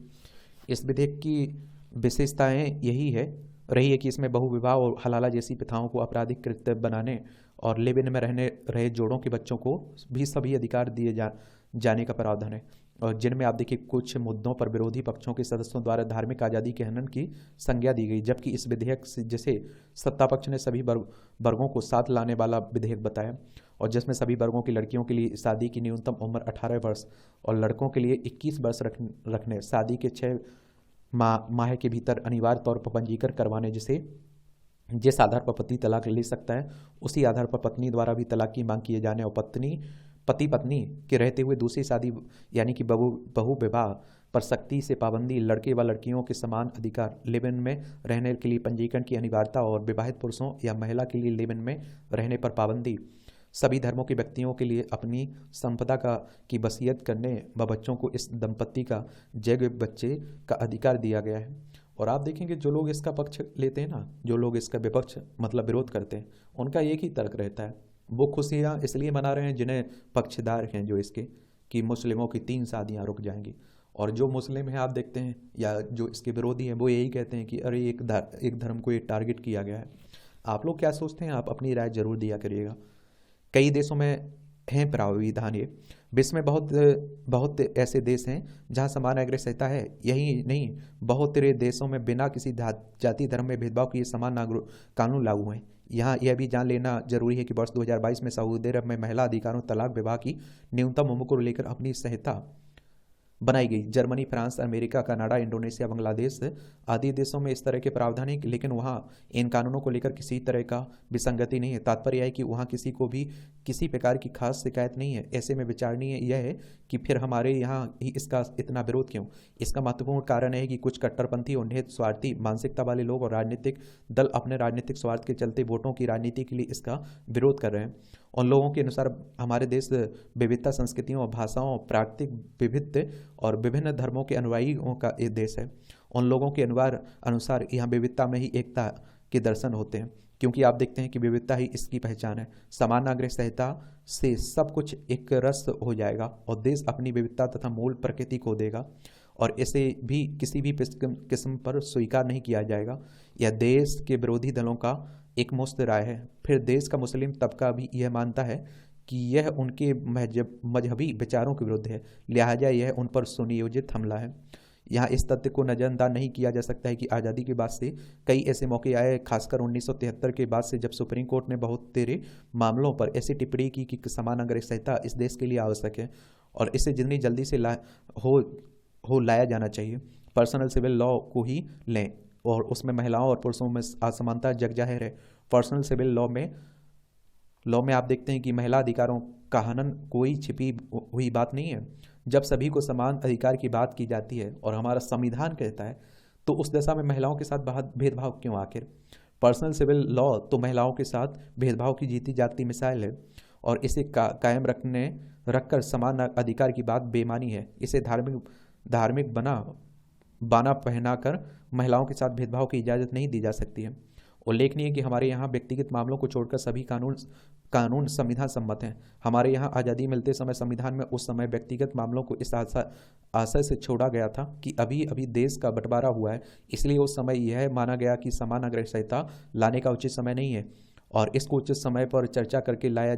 इस विधेयक की विशेषताएं यही है रही है कि इसमें बहुविवाह और हलाला जैसी प्रथाओं को आपराधिक कृत्य बनाने और लिव इन में रहे जोड़ों के बच्चों को भी सभी अधिकार दिए जाने का प्रावधान है। और जिनमें आप देखिए कुछ मुद्दों पर विरोधी पक्षों के सदस्यों द्वारा धार्मिक आज़ादी के हनन की संज्ञा दी गई, जबकि इस विधेयक से जिसे सत्ता पक्ष ने सभी वर्गों को साथ लाने वाला विधेयक बताया, और जिसमें सभी वर्गों की लड़कियों के लिए शादी की न्यूनतम उम्र 18 वर्ष और लड़कों के लिए 21 वर्ष रखने, शादी के 6 माह के भीतर अनिवार्य तौर पर पंजीकरण करवाने, जिस आधार पर पति तलाक ले सकता है उसी आधार पर पत्नी द्वारा भी तलाक की मांग किए जाने, और पति पत्नी के रहते हुए दूसरी शादी यानी कि बहु विवाह पर सख्ती से पाबंदी, लड़के व लड़कियों के समान अधिकार, लिव इन में रहने के लिए पंजीकरण की अनिवार्यता और विवाहित पुरुषों या महिला के लिए लिव इन में रहने पर पाबंदी, सभी धर्मों के व्यक्तियों के लिए अपनी संपदा की वसीयत करने व बच्चों को इस दंपत्ति का जैव बच्चे का अधिकार दिया गया है। और आप देखेंगे जो लोग इसका पक्ष लेते हैं ना, जो लोग इसका विपक्ष मतलब विरोध करते हैं, उनका एक ही तर्क रहता है, वो खुशियाँ इसलिए मना रहे हैं जिन्हें पक्षधार हैं जो इसके, कि मुस्लिमों की 3 शादियाँ रुक जाएंगी। और जो मुस्लिम हैं आप देखते हैं या जो इसके विरोधी हैं वो यही कहते हैं कि अरे एक धर्म को ये टारगेट किया गया है। आप लोग क्या सोचते हैं? आप अपनी राय जरूर दिया करिएगा। कई देशों में हैं प्राविधान ये। विश्व में बहुत ऐसे देश हैं जहां समान नागरिक संहिता है। यही नहीं, बहुत तेरे देशों में बिना किसी जाति धर्म में भेदभाव किए समान नागरिक कानून लागू हैं। यहाँ यह भी जान लेना जरूरी है कि वर्ष 2022 में सऊदी अरब में महिला अधिकारों, तलाक, विवाह की न्यूनतम उम्र को लेकर अपनी संहिता बनाई गई। Germany, France, America, Canada, Indonesia, Bangladesh आदि देशों में इस तरह के प्रावधान है, लेकिन वहाँ इन कानूनों को लेकर किसी तरह का विसंगति नहीं है। तात्पर्य है कि वहाँ किसी को भी किसी प्रकार की खास शिकायत नहीं है। ऐसे में विचारणीय यह है कि फिर हमारे यहाँ ही इसका इतना विरोध क्यों? इसका महत्वपूर्ण कारण है कि कुछ कट्टरपंथी और निहित स्वार्थी मानसिकता वाले लोग और राजनीतिक दल अपने राजनीतिक स्वार्थ के चलते वोटों की राजनीति के लिए इसका विरोध कर रहे हैं। उन लोगों के अनुसार हमारे देश विविधता, संस्कृतियों और भाषाओं, प्राकृतिक विविधता और विभिन्न धर्मों के अनुयायियों का एक देश है। उन लोगों के अनुसार यहाँ विविधता में ही एकता के दर्शन होते हैं, क्योंकि आप देखते हैं कि विविधता ही इसकी पहचान है। समान नागरिक संहिता से सब कुछ एक रस हो जाएगा और देश अपनी विविधता तथा मूल प्रकृति को देगा, और इसे भी किसी भी किस्म पर स्वीकार नहीं किया जाएगा। यह देश के विरोधी दलों का एक मुश्त राय है। फिर देश का मुस्लिम तबका भी यह मानता है कि यह उनके मजहबी विचारों के विरुद्ध है, लिहाजा यह उन पर सुनियोजित हमला है। यहाँ इस तथ्य को नज़रअंदाज नहीं किया जा सकता है कि आज़ादी के बाद से कई ऐसे मौके आए, खासकर 1973 के बाद से, जब सुप्रीम कोर्ट ने बहुत तेरे मामलों पर ऐसी टिप्पणी की कि समान नागरिक संहिता इस देश के लिए आवश्यक है और इसे जितनी जल्दी से लाया जाना चाहिए। पर्सनल सिविल लॉ को ही लें और उसमें महिलाओं और पुरुषों में असमानता जग जाहिर है। पर्सनल सिविल लॉ में आप देखते हैं कि महिला अधिकारों का हनन कोई छिपी हुई बात नहीं है। जब सभी को समान अधिकार की बात की जाती है और हमारा संविधान कहता है, तो उस दशा में महिलाओं के साथ भेदभाव क्यों आखिर? पर्सनल सिविल लॉ तो महिलाओं के साथ भेदभाव की जीती जागती मिसाल है और इसे कायम रखकर समान अधिकार की बात बेमानी है। इसे धार्मिक बाना पहनाकर महिलाओं के साथ भेदभाव की इजाज़त नहीं दी जा सकती है। उल्लेखनीय है कि हमारे यहाँ व्यक्तिगत मामलों को छोड़कर सभी कानून संविधान सम्मत हैं। हमारे यहाँ आज़ादी मिलते समय संविधान में उस समय व्यक्तिगत मामलों को इस आशय से छोड़ा गया था कि अभी अभी देश का बंटवारा हुआ है, इसलिए उस समय यह माना गया कि समान नागरिक संहिता लाने का उचित समय नहीं है और इसको उचित समय पर चर्चा करके लाया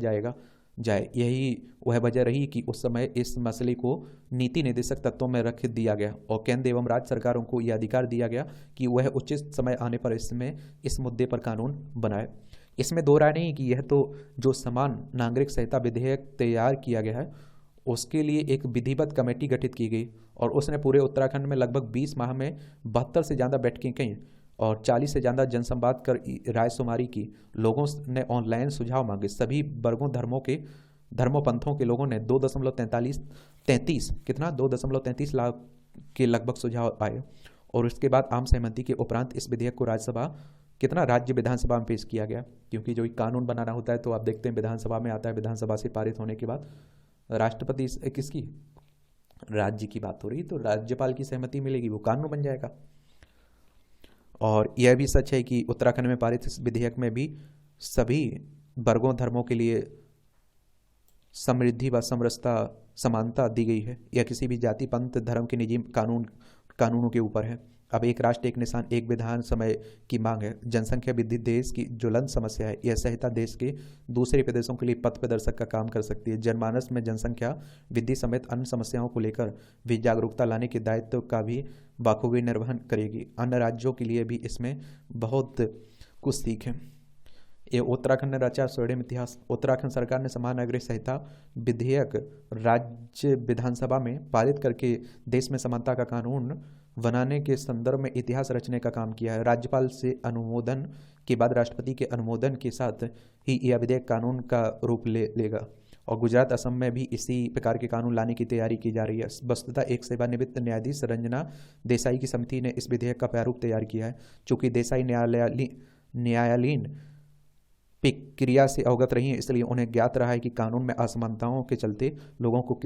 जाए। यही वह वजह रही कि उस समय इस मसले को नीति निर्देशक तत्वों में रख दिया गया और केंद्र एवं राज्य सरकारों को यह अधिकार दिया गया कि वह उचित समय आने पर इस मुद्दे पर कानून बनाए। इसमें दो राय नहीं कि यह तो जो समान नागरिक संहिता विधेयक तैयार किया गया है उसके लिए एक विधिवत कमेटी गठित की गई और उसने पूरे उत्तराखंड में लगभग 20 माह में 72 से ज़्यादा बैठकें की और 40 से ज़्यादा जनसंवाद कर रायशुमारी की। लोगों ने ऑनलाइन सुझाव मांगे। सभी वर्गों धर्मों पंथों के लोगों ने 2.33 लाख के लगभग सुझाव आए और उसके बाद आम सहमति के उपरांत इस विधेयक को राज्य विधानसभा में पेश किया गया। क्योंकि जो कानून बनाना होता है तो आप देखते हैं विधानसभा में आता है, विधानसभा से पारित होने के बाद राष्ट्रपति किसकी, राज्य की बात हो रही, तो राज्यपाल की सहमति मिलेगी, वो कानून बन जाएगा। और यह भी सच है कि उत्तराखंड में पारित इस विधेयक में भी सभी वर्गों धर्मों के लिए समृद्धि व समरसता समानता दी गई है। यह किसी भी जाति पंथ धर्म के निजी कानूनों के ऊपर है। अब एक राष्ट्र एक निशान एक विधान समय की मांग है। जनसंख्या वृद्धि देश की ज्वलंत समस्या है। यह संहिता देश के दूसरे प्रदेशों के लिए पथ प्रदर्शक का काम कर सकती है। जनमानस में जनसंख्या वृद्धि समेत अन्य समस्याओं को लेकर भी जागरूकता लाने के दायित्व का भी बखूबी निर्वहन करेगी। अन्य राज्यों के लिए भी इसमें बहुत कुछ सीख है। ये उत्तराखंड ने रचा स्वर्णिम इतिहास। उत्तराखंड सरकार ने समान नागरिक संहिता विधेयक राज्य विधानसभा में पारित करके देश में समानता का कानून बनाने के संदर्भ में इतिहास रचने का काम किया है। राज्यपाल से अनुमोदन के बाद राष्ट्रपति के अनुमोदन के साथ ही यह विधेयक कानून का रूप लेगा और गुजरात असम में भी इसी प्रकार के कानून लाने की तैयारी की जा रही है। वस्तुतः एक सेवानिवृत्त न्यायाधीश रंजना देसाई की समिति ने इस विधेयक का प्रारूप तैयार किया है। चूंकि देसाई न्यायालयीन प्रक्रिया से अवगत रही है, इसलिए उन्हें ज्ञात रहा है कि कानून में असमानताओं के चलते लोगों को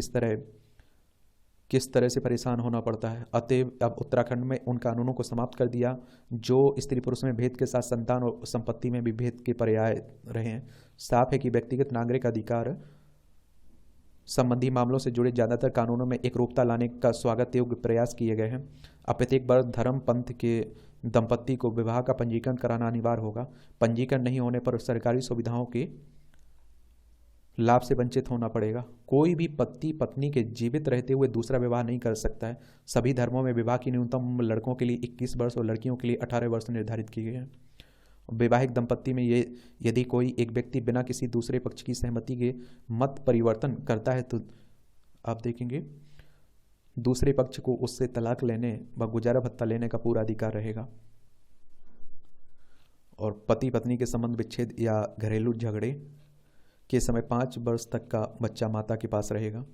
किस तरह से परेशान होना पड़ता है। अतएव अब उत्तराखंड में उन कानूनों को समाप्त कर दिया जो स्त्री पुरुष में भेद के साथ संतान और संपत्ति में भी भेद के पर्याय रहे हैं। साफ है कि व्यक्तिगत नागरिक अधिकार संबंधी मामलों से जुड़े ज़्यादातर कानूनों में एक रूपता लाने का स्वागत योग्य प्रयास किए गए हैं। अब प्रत्येक वर्ग धर्म पंथ के दंपत्ति को विवाह का पंजीकरण कराना अनिवार्य होगा। पंजीकरण नहीं होने पर सरकारी सुविधाओं के लाभ से वंचित होना पड़ेगा। कोई भी पति पत्नी के जीवित रहते हुए दूसरा विवाह नहीं कर सकता है। सभी धर्मों में विवाह की न्यूनतम उम्र लड़कों के लिए 21 वर्ष और लड़कियों के लिए 18 वर्ष निर्धारित की गई है। वैवाहिक दंपत्ति में यदि कोई एक व्यक्ति बिना किसी दूसरे पक्ष की सहमति के मत परिवर्तन करता है तो आप देखेंगे दूसरे पक्ष को उससे तलाक लेने व गुजारा भत्ता लेने का पूरा अधिकार रहेगा। और पति पत्नी के संबंध विच्छेद या घरेलू झगड़े के समय 5 वर्ष तक का बच्चा माता के पास रहेगा।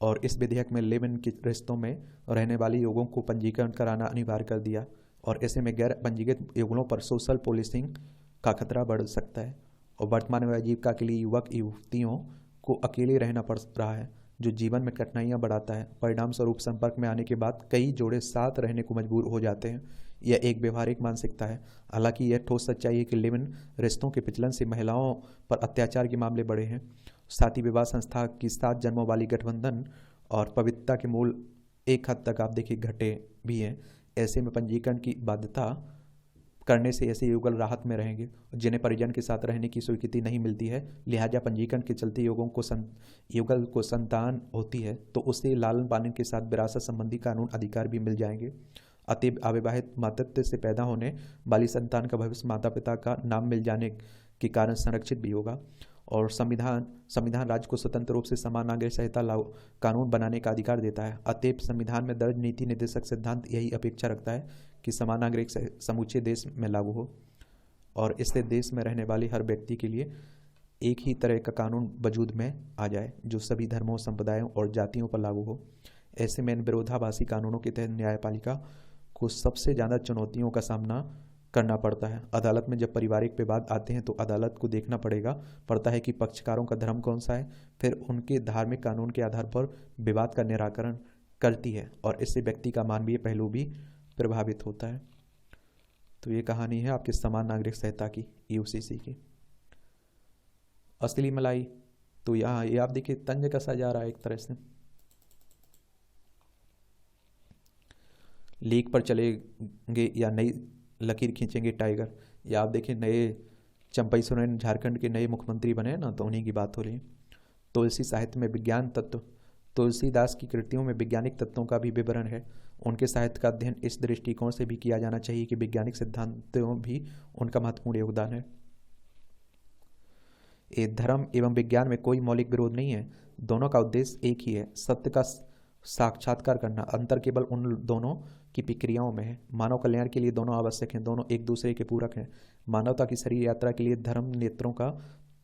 और इस विधेयक में लिव इन के रिश्तों में रहने वाले युगलों को पंजीकरण कराना अनिवार्य कर दिया और ऐसे में गैर पंजीकृत युगलों पर सोशल पॉलिसिंग का खतरा बढ़ सकता है। और वर्तमान में आजीविका के लिए युवक युवतियों को अकेले रहना पड़ रहा है, जो जीवन में कठिनाइयां बढ़ाता है। परिणाम स्वरूप संपर्क में आने के बाद कई जोड़े साथ रहने को मजबूर हो जाते हैं। यह एक व्यवहारिक मानसिकता है। हालांकि यह ठोस सच्चाई है कि लिव इन रिश्तों के प्रचलन से महिलाओं पर अत्याचार के मामले बढ़े हैं। साथ ही विवाह संस्था की 7 जन्मों वाली गठबंधन और पवित्रता के मूल एक हद तक आप देखिए घटे भी हैं। ऐसे में पंजीकरण की बाध्यता करने से ऐसे युगल राहत में रहेंगे जिन्हें परिजन के साथ रहने की स्वीकृति नहीं मिलती है, लिहाजा पंजीकरण के चलते युगल को संतान होती है तो उसे लालन पालन के साथ विरासत संबंधी कानून अधिकार भी मिल जाएंगे। अतएव अविवाहित मातृत्व से पैदा होने वाली संतान का भविष्य माता पिता का नाम मिल जाने के कारण संरक्षित भी होगा। और संविधान राज्य को स्वतंत्र रूप से समान नागरिक संहिता लागू कानून बनाने का अधिकार देता है। अतएव संविधान में दर्ज नीति निर्देशक सिद्धांत यही अपेक्षा रखता है कि समान नागरिक समूचे देश में लागू हो और इससे देश में रहने वाले हर व्यक्ति के लिए एक ही तरह का कानून वजूद में आ जाए जो सभी धर्मों, संप्रदायों और जातियों पर लागू हो। ऐसे में इन विरोधाभासी कानूनों के तहत न्यायपालिका को सबसे ज़्यादा चुनौतियों का सामना करना पड़ता है। अदालत में जब पारिवारिक विवाद आते हैं तो अदालत को देखना पड़ता है कि पक्षकारों का धर्म कौन सा है, फिर उनके धार्मिक कानून के आधार पर विवाद का निराकरण करती है और इससे व्यक्ति का मानवीय पहलू भी प्रभावित होता है। तो ये कहानी है आपके समान नागरिक संहिता की, यूसीसी की। असली मलाई तो यहाँ ये आप देखिए तंज कसा जा रहा है एक तरह से, लीक पर चलेंगे या नई लकीर खींचेंगे टाइगर। या आप देखिए नए चंपई सोरेन झारखंड के नए मुख्यमंत्री बने ना, तो उन्हीं की बात हो रही है। तुलसी साहित्य में विज्ञान तत्व, तुलसीदास की कृतियों में वैज्ञानिक तत्वों का भी विवरण है। उनके साहित्य का अध्ययन इस दृष्टिकोण से भी किया जाना चाहिए कि वैज्ञानिक सिद्धांतों भी उनका महत्वपूर्ण योगदान है। ये धर्म एवं विज्ञान में कोई मौलिक विरोध नहीं है, दोनों का उद्देश्य एक ही है, सत्य का साक्षात्कार करना। अंतर केवल उन दोनों की प्रक्रियाओं में है। मानव कल्याण के लिए दोनों आवश्यक हैं, दोनों एक दूसरे के पूरक हैं। मानवता की शरीर यात्रा के लिए धर्म नेत्रों का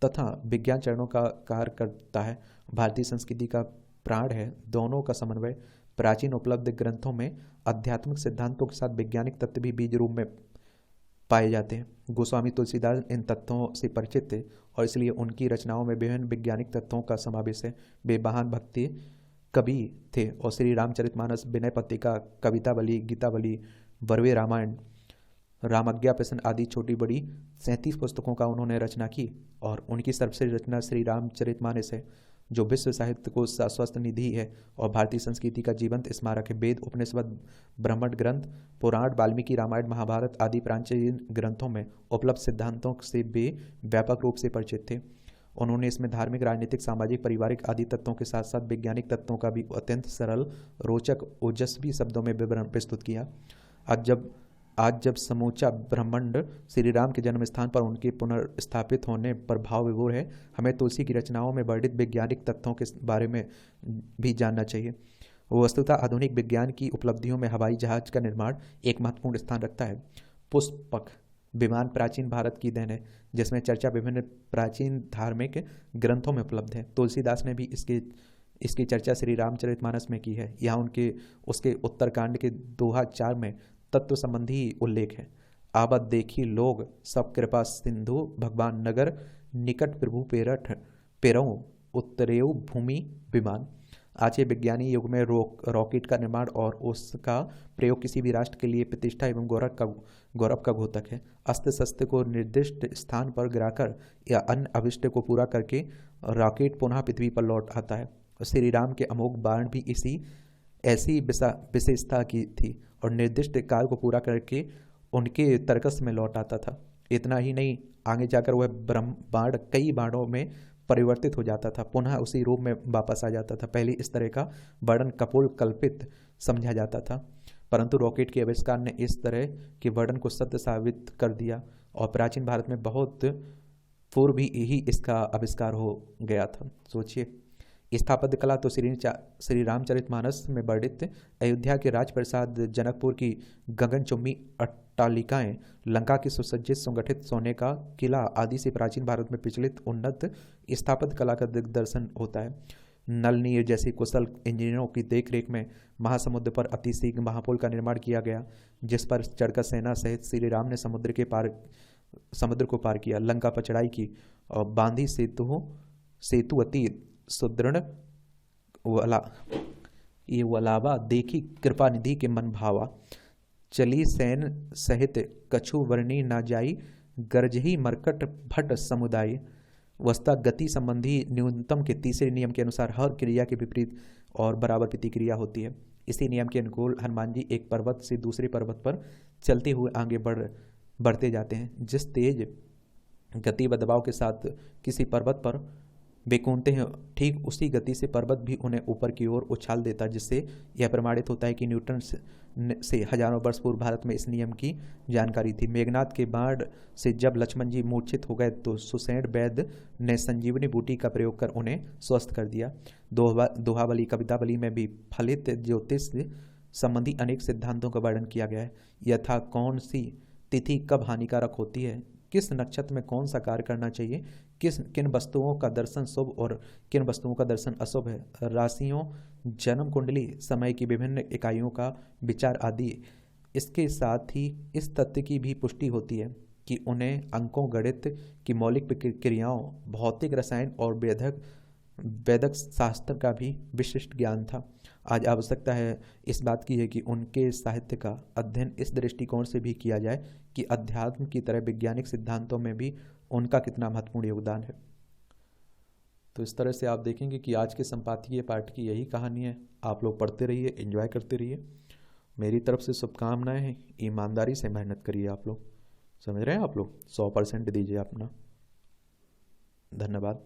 तथा विज्ञान चरणों का कार्य करता है। भारतीय संस्कृति का प्राण है। दोनों का समन्वय प्राचीन उपलब्ध ग्रंथों में आध्यात्मिक सिद्धांतों के साथ वैज्ञानिक तत्व भी बीज रूप में पाए जाते हैं। गोस्वामी तुलसीदास इन तत्वों से परिचित थे और इसलिए उनकी रचनाओं में विभिन्न वैज्ञानिक तत्वों का समावेश है। वे महान भक्ति कवि थे और श्री रामचरितमानस, विनय पत्रिका, कवितावली, गीतावली, बरवे रामायण, रामज्ञा प्रश्न आदि छोटी बड़ी 37 पुस्तकों का उन्होंने रचना की और उनकी सर्वश्रेष्ठ रचना श्री रामचरितमानस है जो विश्व साहित्य को शाश्वत निधि है और भारतीय संस्कृति का जीवंत स्मारक है। वेद, उपनिषद, ब्राह्मण ग्रंथ, पुराण, वाल्मीकि रामायण, महाभारत आदि प्राचीन ग्रंथों में उपलब्ध सिद्धांतों से वे व्यापक रूप से परिचित थे। उन्होंने इसमें धार्मिक, राजनीतिक, सामाजिक, पारिवारिक आदि तत्वों के साथ साथ वैज्ञानिक तत्वों का भी अत्यंत सरल, रोचक, ओजस्वी शब्दों में विवरण प्रस्तुत किया। आज जब समूचा ब्रह्मांड श्री राम के जन्म स्थान पर उनके पुनर्स्थापित होने पर भाव विभोर है, हमें तुलसी की रचनाओं में वर्णित वैज्ञानिक तत्वों के बारे में भी जानना चाहिए। वस्तुतः आधुनिक विज्ञान की उपलब्धियों में हवाई जहाज का निर्माण एक महत्वपूर्ण स्थान रखता है। पुष्पक विमान प्राचीन भारत की देन है जिसमें चर्चा विभिन्न प्राचीन धार्मिक ग्रंथों में उपलब्ध है। तुलसीदास ने भी इसकी चर्चा श्री रामचरितमानस में की है। यहाँ उसके उत्तरकांड के दोहा 4 में तत्व संबंधी उल्लेख है। आवत देखी लोग सब कृपा सिंधु, भगवान नगर निकट प्रभु पेरऊ उत्तरेव भूमि विमान। आज के विज्ञानी युग में रॉकेट का निर्माण और उसका प्रयोग किसी भी राष्ट्र के लिए प्रतिष्ठा एवं गौरव का द्योतक है। अस्त्र शस्त्र को निर्दिष्ट स्थान पर गिराकर या अन्य अभिष्ट को पूरा करके रॉकेट पुनः पृथ्वी पर लौट आता है। श्री राम के अमोघ बाण भी ऐसी विशेषता की थी और निर्दिष्ट कार्य को पूरा करके उनके तर्कस में लौट आता था। इतना ही नहीं, आगे जाकर वह बाण कई बाणों में परिवर्तित हो जाता था, पुनः उसी रूप में वापस आ जाता था। पहले इस तरह का वर्णन कपोल कल्पित समझा जाता था, परंतु रॉकेट के आविष्कार ने इस तरह के वर्णन को सत्य साबित कर दिया और प्राचीन भारत में बहुत पूर्व ही इसका आविष्कार हो गया था। सोचिए, स्थापत्य कला तो श्री रामचरितमानस में वर्णित अयोध्या के राजप्रसाद, जनकपुर की गगनचुंबी अट्टालिकाएं, लंका की सुसज्जित सुगठित सोने का किला आदि से प्राचीन भारत में प्रचलित उन्नत स्थापत्य कला का दिग्दर्शन होता है। नल नीर जैसी कुशल इंजीनियरों की देखरेख में महासमुद्र पर अतिशीघ्र महापुल का निर्माण किया गया जिस पर चढ़कर सेना सहित श्री राम ने समुद्र को पार किया, लंका पर चढ़ाई की और बांधी सेतु अति सुदृढ़ वलावा देखी कृपा निधि के मन भावा। चली सैन सहित कछु वर्णी ना जाई, गरजही मरकट भट समुदाय। वस्ता गति संबंधी न्यूनतम के तीसरे नियम के अनुसार हर क्रिया के विपरीत और बराबर प्रतिक्रिया होती है। इसी नियम के अनुकूल हनुमान जी एक पर्वत से दूसरे पर्वत पर चलते हुए आगे बढ़ बढ़ते जाते हैं। जिस तेज गति व दबाव के साथ किसी पर्वत पर वे कूदते हैं, ठीक उसी गति से पर्वत भी उन्हें ऊपर की ओर उछाल देता है, जिससे यह प्रमाणित होता है कि न्यूटन से हजारों वर्ष पूर्व भारत में इस नियम की जानकारी थी। मेघनाथ के बाढ़ से जब लक्ष्मण जी मूर्छित हो गए तो सुषेण वैद्य ने संजीवनी बूटी का प्रयोग कर उन्हें स्वस्थ कर दिया। दोहावली कवितावली में भी फलित ज्योतिष संबंधी अनेक सिद्धांतों का वर्णन किया गया है, यथा कौन सी तिथि कब हानिकारक होती है, किस नक्षत्र में कौन सा कार्य करना चाहिए, किन वस्तुओं का दर्शन शुभ और किन वस्तुओं का दर्शन अशुभ है, राशियों, जन्म कुंडली, समय की विभिन्न इकाइयों का विचार आदि। इसके साथ ही इस तथ्य की भी पुष्टि होती है कि उन्हें अंकों, गणित की मौलिक क्रियाओं, भौतिक रसायन और वैदिक शास्त्र का भी विशिष्ट ज्ञान था। आज आवश्यकता है इस बात की है कि उनके साहित्य का अध्ययन इस दृष्टिकोण से भी किया जाए कि अध्यात्म की तरह वैज्ञानिक सिद्धांतों में भी उनका कितना महत्वपूर्ण योगदान है। तो इस तरह से आप देखेंगे कि आज के संपादकीय पाठ की यही कहानी है। आप लोग पढ़ते रहिए, एंजॉय करते रहिए। मेरी तरफ से शुभकामनाएं हैं। ईमानदारी से मेहनत करिए। आप लोग समझ रहे हैं, आप लोग 100% दीजिए अपना। धन्यवाद।